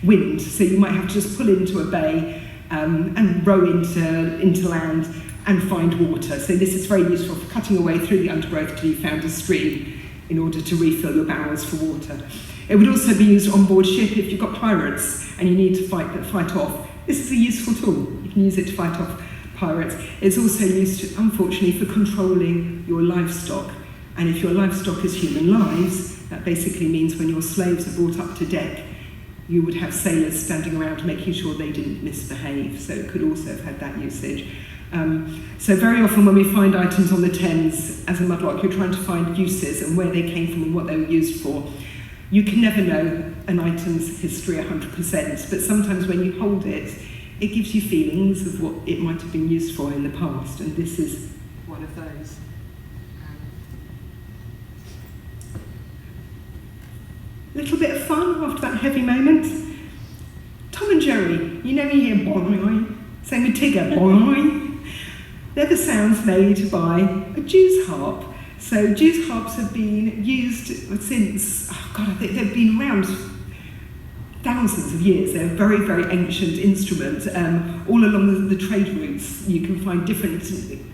wind. So you might have to just pull into a bay and row into land and find water. So this is very useful for cutting away through the undergrowth till you found a stream in order to refill your barrels for water. It would also be used on board ship if you've got pirates and you need to fight off. This is a useful tool. You can use it to fight off pirates. It's also used, unfortunately, for controlling your livestock. And if your livestock is human lives, that basically means when your slaves are brought up to deck, you would have sailors standing around making sure they didn't misbehave. So it could also have had that usage. So very often when we find items on the Thames as a mudlark, you're trying to find uses and where they came from and what they were used for. You can never know an item's history 100%, but sometimes when you hold it, it gives you feelings of what it might have been used for in the past, and this is one of those. A little bit of fun after that heavy moment. Tom and Jerry, you know you hear boing, same with Tigger, boing. They're the sounds made by a Jew's harp. So Jew's harps have been used since, I think they've been around thousands of years. They're a very, very ancient instrument. All along the trade routes, you can find different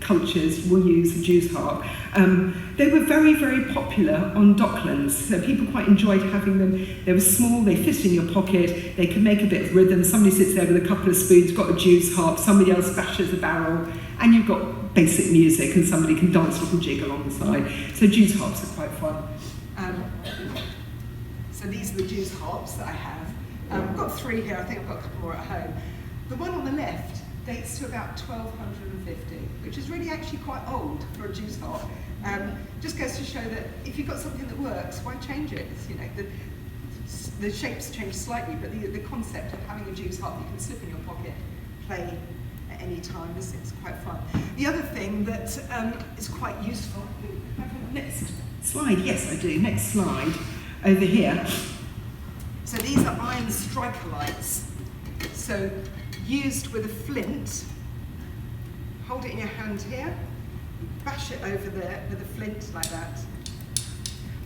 cultures will use the Jew's harp. They were very, very popular on docklands, so people quite enjoyed having them. They were small, they fit in your pocket, they could make a bit of rhythm. Somebody sits there with a couple of spoons, got a Jew's harp, somebody else bashes a barrel, and you've got basic music, and somebody can dance a little jig along the side. So Jew's harps are quite fun. So these are the Jew's harps that I have. I've got three here, I think I've got a couple more at home. The one on the left dates to about 1250, which is really actually quite old for a Jew's harp. Just goes to show that if you've got something that works, why change it? You know, the shapes change slightly, but the concept of having a Jew's harp you can slip in your pocket, play at any time, is quite fun. The other thing that is quite useful, next slide, yes I do, next slide, over here. So these are iron striker lights. So used with a flint, hold it in your hand here, bash it over there with a flint like that,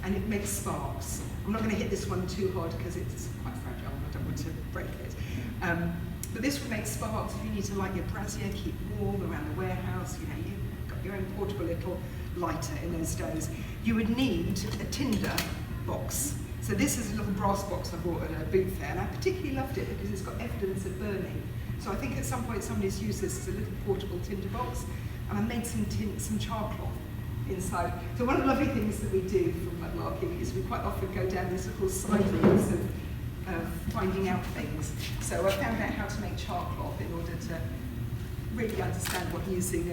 and it makes sparks. I'm not going to hit this one too hard because it's quite fragile, I don't want to break it. But this will make sparks if you need to light your brazier, keep warm around the warehouse, you know, you've got your own portable little lighter in those days. You would need a tinder box. So this is a little brass box I bought at a boot fair, and I particularly loved it because it's got evidence of burning. So I think at some point somebody's used this as a little portable tinder box, and I made some char cloth inside. So one of the lovely things that we do from mudlarking is we quite often go down this little side routes of finding out things. So I found out how to make char cloth in order to really understand what using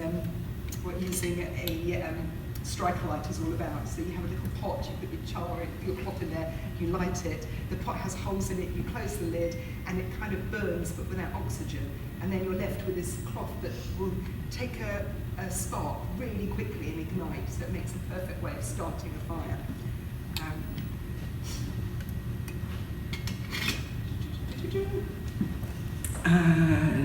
a striker light is all about. So you have a little pot, you put your cloth in there, you light it, the pot has holes in it, you close the lid, and it kind of burns but without oxygen. And then you're left with this cloth that will take a spark really quickly and ignite, so it makes the perfect way of starting a fire.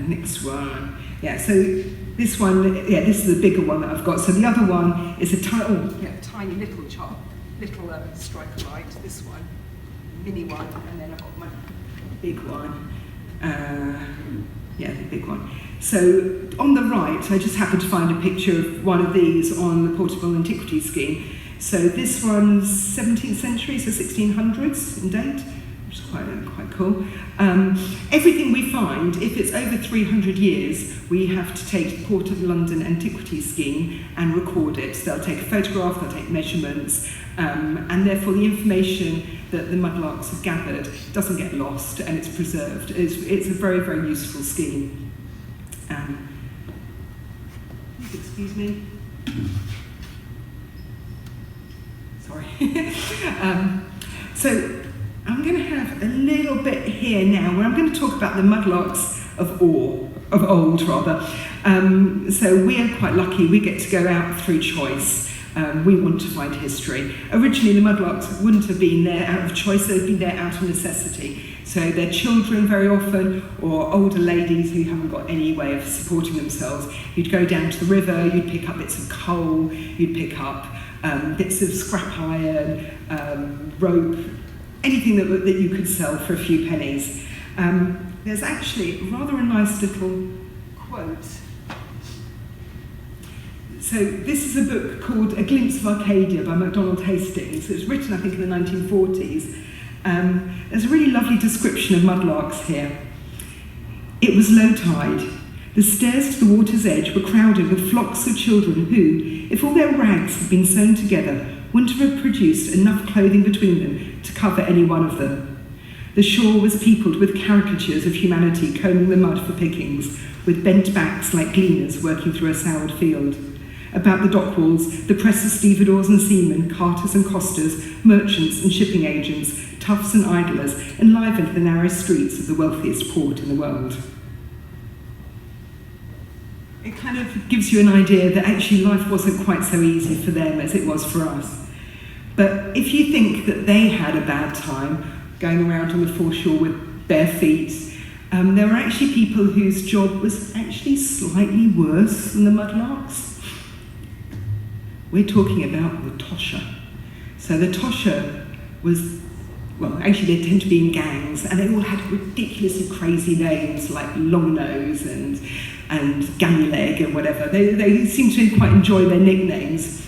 Next one. Yeah, so this one, yeah, this is the bigger one that I've got. So the other one is a tiny little striker light. This one, mini one, and then I've got my big one. Yeah, the big one. So on the right, I just happened to find a picture of one of these on the Portable Antiquities scheme. So this one's 17th century, so 1600s in date, which is quite cool. Everything we find, if it's over 300 years, we have to take to the Port of London Antiquities Scheme and record it. So they'll take a photograph, they'll take measurements, and therefore the information that the mudlarks have gathered doesn't get lost and it's preserved. It's a very, very useful scheme. Excuse me. Sorry. So I'm going to have a little bit here now where I'm going to talk about the mudlarks of old rather. So we are quite lucky, we get to go out through choice. We want to find history. Originally the mudlarks wouldn't have been there out of choice, they'd been there out of necessity. So they're children very often, or older ladies who haven't got any way of supporting themselves. You'd go down to the river, you'd pick up bits of coal, you'd pick up bits of scrap iron, rope, anything that you could sell for a few pennies. There's actually rather a nice little quote. So this is a book called A Glimpse of Arcadia by Macdonald Hastings. It was written, I think, in the 1940s. There's a really lovely description of mudlarks here. It was low tide. The stairs to the water's edge were crowded with flocks of children who, if all their rags had been sewn together, wouldn't have produced enough clothing between them to cover any one of them. The shore was peopled with caricatures of humanity combing the mud for pickings, with bent backs like gleaners working through a soured field. About the dock walls, the press of stevedores and seamen, carters and costers, merchants and shipping agents, toughs and idlers, enlivened the narrow streets of the wealthiest port in the world. It kind of gives you an idea that actually life wasn't quite so easy for them as it was for us. But if you think that they had a bad time going around on the foreshore with bare feet, there were actually people whose job was actually slightly worse than the mudlarks. We're talking about the tosher. So the tosher was, well, actually they tend to be in gangs, and they all had ridiculously crazy names like Longnose and Gangleg and whatever. They seem to quite enjoy their nicknames.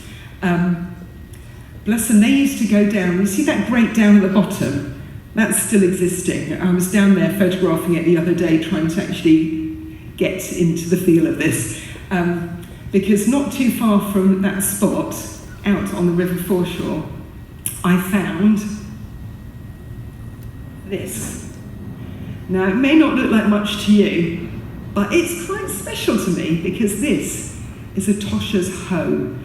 Bless them, they used to go down, you see that grate down at the bottom? That's still existing. I was down there photographing it the other day, trying to actually get into the feel of this. Because not too far from that spot, out on the river foreshore, I found this. Now, it may not look like much to you, but it's quite special to me because this is a tosher's hoe.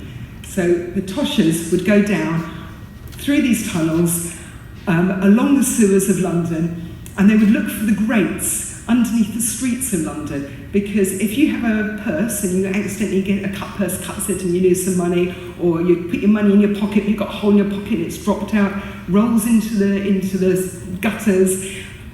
So the toshers would go down through these tunnels, along the sewers of London, and they would look for the grates underneath the streets of London, because if you have a purse and you accidentally get a purse cuts it and you lose some money, or you put your money in your pocket, you've got a hole in your pocket, it's dropped out, rolls into the gutters,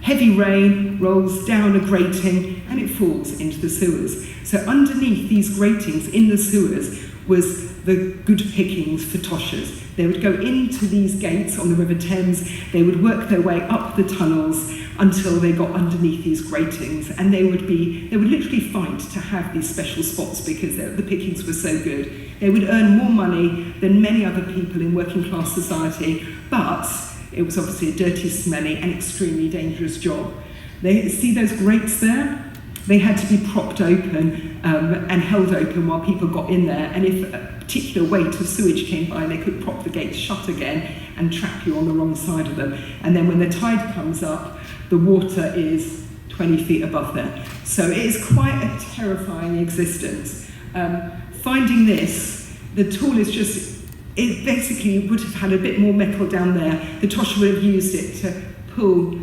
heavy rain rolls down a grating and it falls into the sewers. So underneath these gratings in the sewers was the good pickings for toshers. They would go into these gates on the River Thames, they would work their way up the tunnels until they got underneath these gratings, and they would literally fight to have these special spots because the pickings were so good. They would earn more money than many other people in working class society, but it was obviously a dirty, smelly and extremely dangerous job. See those grates there? They had to be propped open and held open while people got in there, and if a particular weight of sewage came by, they could prop the gates shut again and trap you on the wrong side of them. And then when the tide comes up, the water is 20 feet above there. So it is quite a terrifying existence. Finding this, the tool is just, it basically would have had a bit more metal down there. The tosher would have used it to pull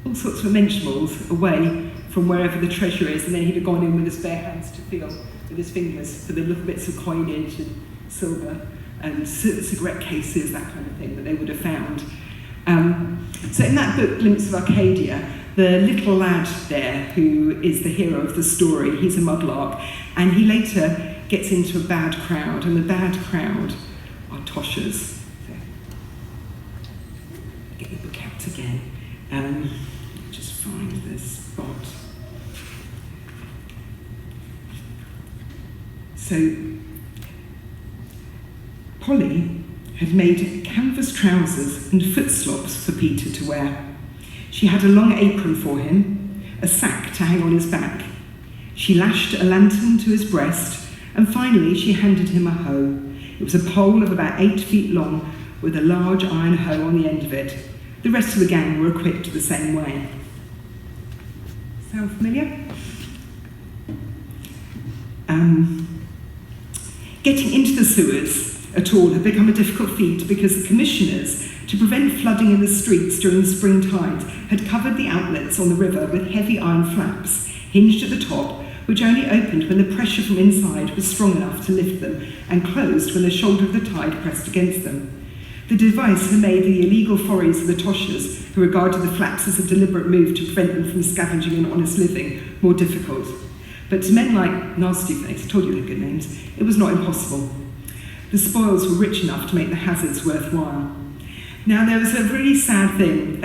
all sorts of mentionables away from wherever the treasure is, and then he'd have gone in with his bare hands to feel with his fingers for the little bits of coinage and silver and cigarette cases, that kind of thing that they would have found. So in that book, Glimpse of Arcadia, the little lad there who is the hero of the story, he's a mudlark, and he later gets into a bad crowd, and the bad crowd are toshers. So, get the book out again. Just find this spot. So, Polly had made canvas trousers and foot slops for Peter to wear. She had a long apron for him, a sack to hang on his back. She lashed a lantern to his breast, and finally she handed him a hoe. It was a pole of about 8 feet long with a large iron hoe on the end of it. The rest of the gang were equipped the same way. Sound familiar? Getting into the sewers at all had become a difficult feat because the commissioners, to prevent flooding in the streets during the spring tides, had covered the outlets on the river with heavy iron flaps, hinged at the top, which only opened when the pressure from inside was strong enough to lift them, and closed when the shoulder of the tide pressed against them. The device had made the illegal forays of the Toshers, who regarded the flaps as a deliberate move to prevent them from scavenging an honest living, more difficult. But to men like Nasty Face, I told you they had good names, it was not impossible. The spoils were rich enough to make the hazards worthwhile. Now, there was a really sad thing.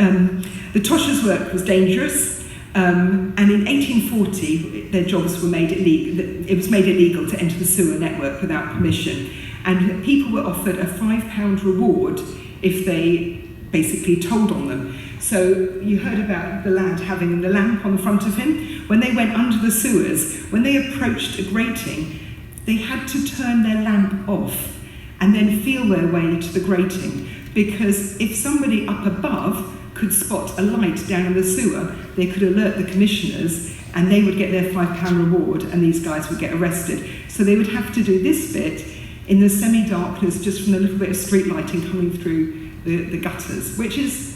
The Toshers' work was dangerous, and in 1840, their jobs were made illegal. It was made illegal to enter the sewer network without permission, and people were offered a £5 reward if they basically told on them. So you heard about the lad having the lamp on the front of him. When they went under the sewers, when they approached a grating, they had to turn their lamp off and then feel their way to the grating, because if somebody up above could spot a light down in the sewer, they could alert the commissioners and they would get their £5 reward and these guys would get arrested. So they would have to do this bit in the semi-darkness just from a little bit of street lighting coming through the gutters, which is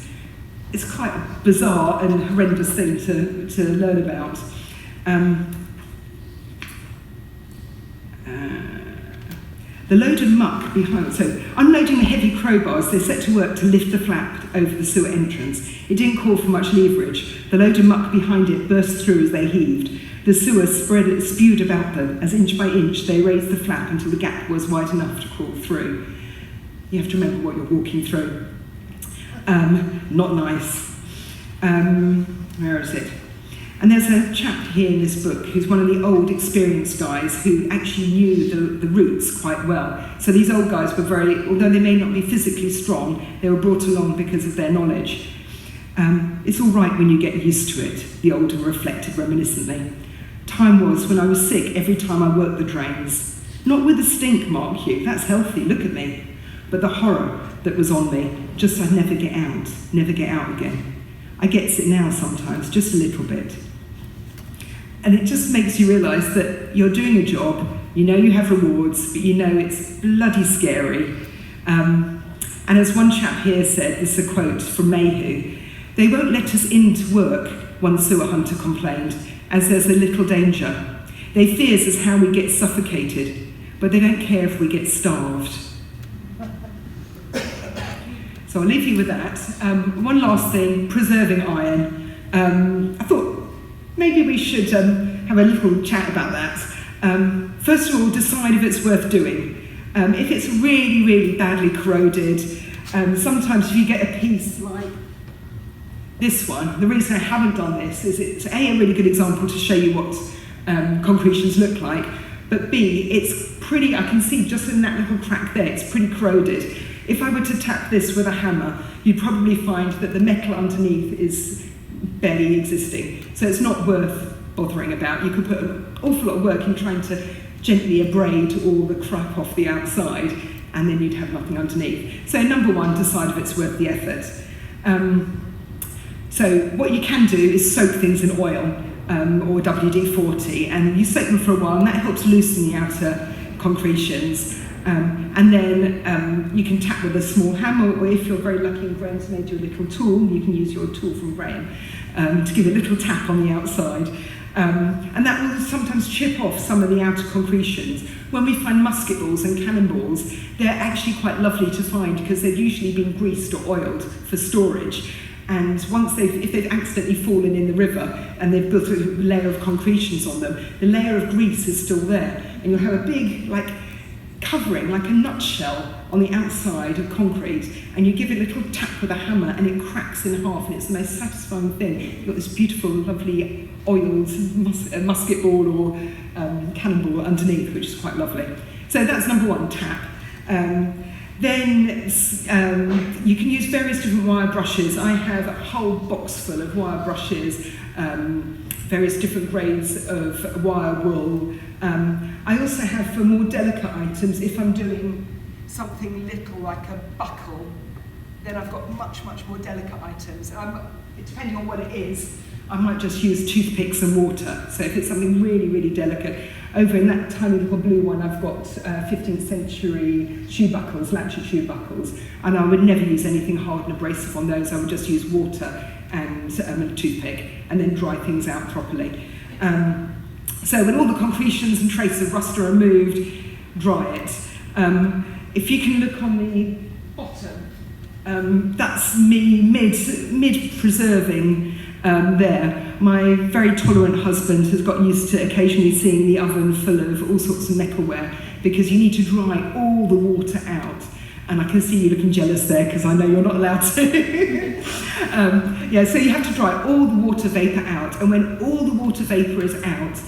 quite a bizarre and horrendous thing to learn about. The load of muck behind, so unloading the heavy crowbars, they set to work to lift the flap over the sewer entrance. It didn't call for much leverage. The load of muck behind it burst through as they heaved. The sewer spewed about them as inch by inch they raised the flap until the gap was wide enough to crawl through. You have to remember what you're walking through. Not nice. Where is it? And there's a chap here in this book who's one of the old experienced guys who actually knew the routes quite well. So these old guys were although they may not be physically strong, they were brought along because of their knowledge. It's all right when you get used to it, the older reflected reminiscently. Time was when I was sick every time I worked the drains. Not with the stink, Mark Hugh, that's healthy, look at me. But the horror that was on me, just I'd never get out again. I gets it now sometimes, just a little bit. And it just makes you realise that you're doing a job, you know you have rewards, but you know it's bloody scary. And as one chap here said, this is a quote from Mayhew, "They won't let us in to work," one sewer hunter complained, "as there's a little danger. They fears as how we get suffocated, but they don't care if we get starved." So I'll leave you with that. One last thing, preserving iron. I thought maybe we should have a little chat about that. First of all, decide if it's worth doing. If it's really, really badly corroded, sometimes if you get a piece like this one, the reason I haven't done this is it's A, a really good example to show you what concretions look like, but B, it's pretty, I can see just in that little crack there, it's pretty corroded. If I were to tap this with a hammer, you'd probably find that the metal underneath is barely existing. So it's not worth bothering about. You could put an awful lot of work in trying to gently abrade all the crap off the outside, and then you'd have nothing underneath. So number one, decide if it's worth the effort. So what you can do is soak things in oil or WD-40, and you soak them for a while, and that helps loosen the outer concretions. And then you can tap with a small hammer, or if you're very lucky and Graham's made you a little tool, you can use your tool from Graham to give a little tap on the outside. And that will sometimes chip off some of the outer concretions. When we find musket balls and cannonballs, they're actually quite lovely to find because they've usually been greased or oiled for storage. And once if they've accidentally fallen in the river and they've built a layer of concretions on them, the layer of grease is still there. And you'll have a big, covering, like a nutshell on the outside of concrete, and you give it a little tap with a hammer and it cracks in half, and it's the most satisfying thing. You've got this beautiful, lovely oiled musket ball or cannonball underneath, which is quite lovely. So that's number one, tap. Then you can use various different wire brushes. I have a whole box full of wire brushes, various different grades of wire wool. I also have, for more delicate items, if I'm doing something little like a buckle, then I've got much, much more delicate items. Depending on what it is, I might just use toothpicks and water. So if it's something really, really delicate, over in that tiny little blue one, I've got 15th century shoe buckles, latchet shoe buckles, and I would never use anything hard and abrasive on those. I would just use water and a toothpick, and then dry things out properly. So when all the concretions and traces of rust are removed, dry it. If you can look on the bottom, that's me mid-preserving there. My very tolerant husband has got used to occasionally seeing the oven full of all sorts of metalware, because you need to dry all the water out. And I can see you looking jealous there, because I know you're not allowed to. So you have to dry all the water vapour out, and when all the water vapour is out,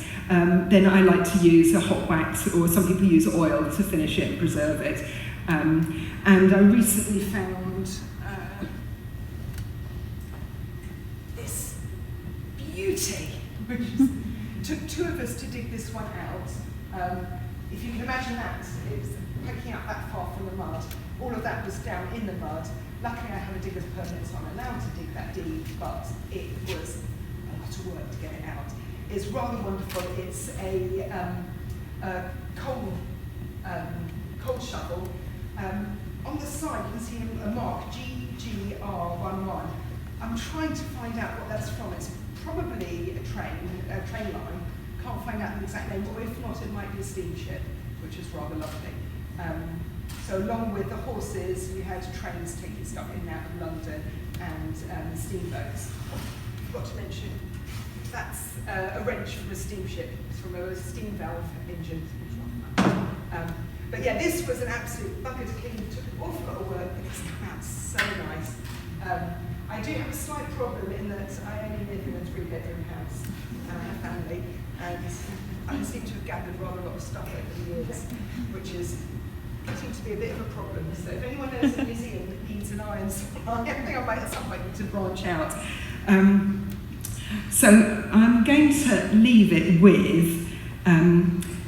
then I like to use a hot wax, or some people use oil to finish it and preserve it. And I recently found this beauty, which took 2 of us to dig this one out. If you can imagine that, it's poking out that far from the mud. All of that was down in the mud. Luckily I have a digger's permit, so I'm allowed to dig that deep, but it was a lot of work to get it out. It's rather wonderful. It's a coal shovel. On the side you can see a mark, GGR11. I'm trying to find out what that's from. It's probably a train line. Can't find out the exact name, or if not, it might be a steamship, which is rather lovely. So along with the horses, we had trains taking stuff in and out of London, and steamboats. I forgot to mention, that's a wrench from a steamship. It's from a steam valve engine. But yeah, this was an absolute bucket of cleaning. It took an awful lot of work, but it's come out so nice. I do have a slight problem in that I only live in a 3-bedroom house, family, and I seem to have gathered rather a lot of stuff over the years, which is getting to be a bit of a problem. So if anyone knows a museum that needs an iron supply, I think I might at some point need to branch out. So I'm going to leave it with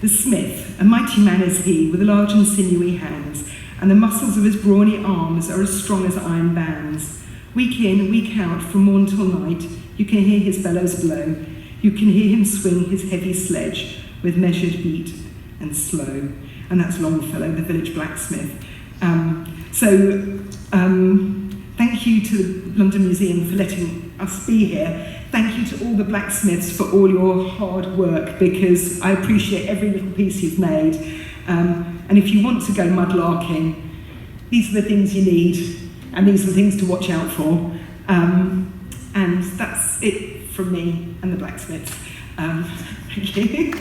the smith. A mighty man is he, with large and sinewy hands, and the muscles of his brawny arms are as strong as iron bands. Week in, week out, from morn till night, you can hear his bellows blow. You can hear him swing his heavy sledge with measured beat and slow. And that's Longfellow, the village blacksmith. Thank you to the London Museum for letting us be here. Thank you to all the blacksmiths for all your hard work, because I appreciate every little piece you've made. And if you want to go mudlarking, these are the things you need, and these are the things to watch out for. And that's it from me and the blacksmiths. Thank you.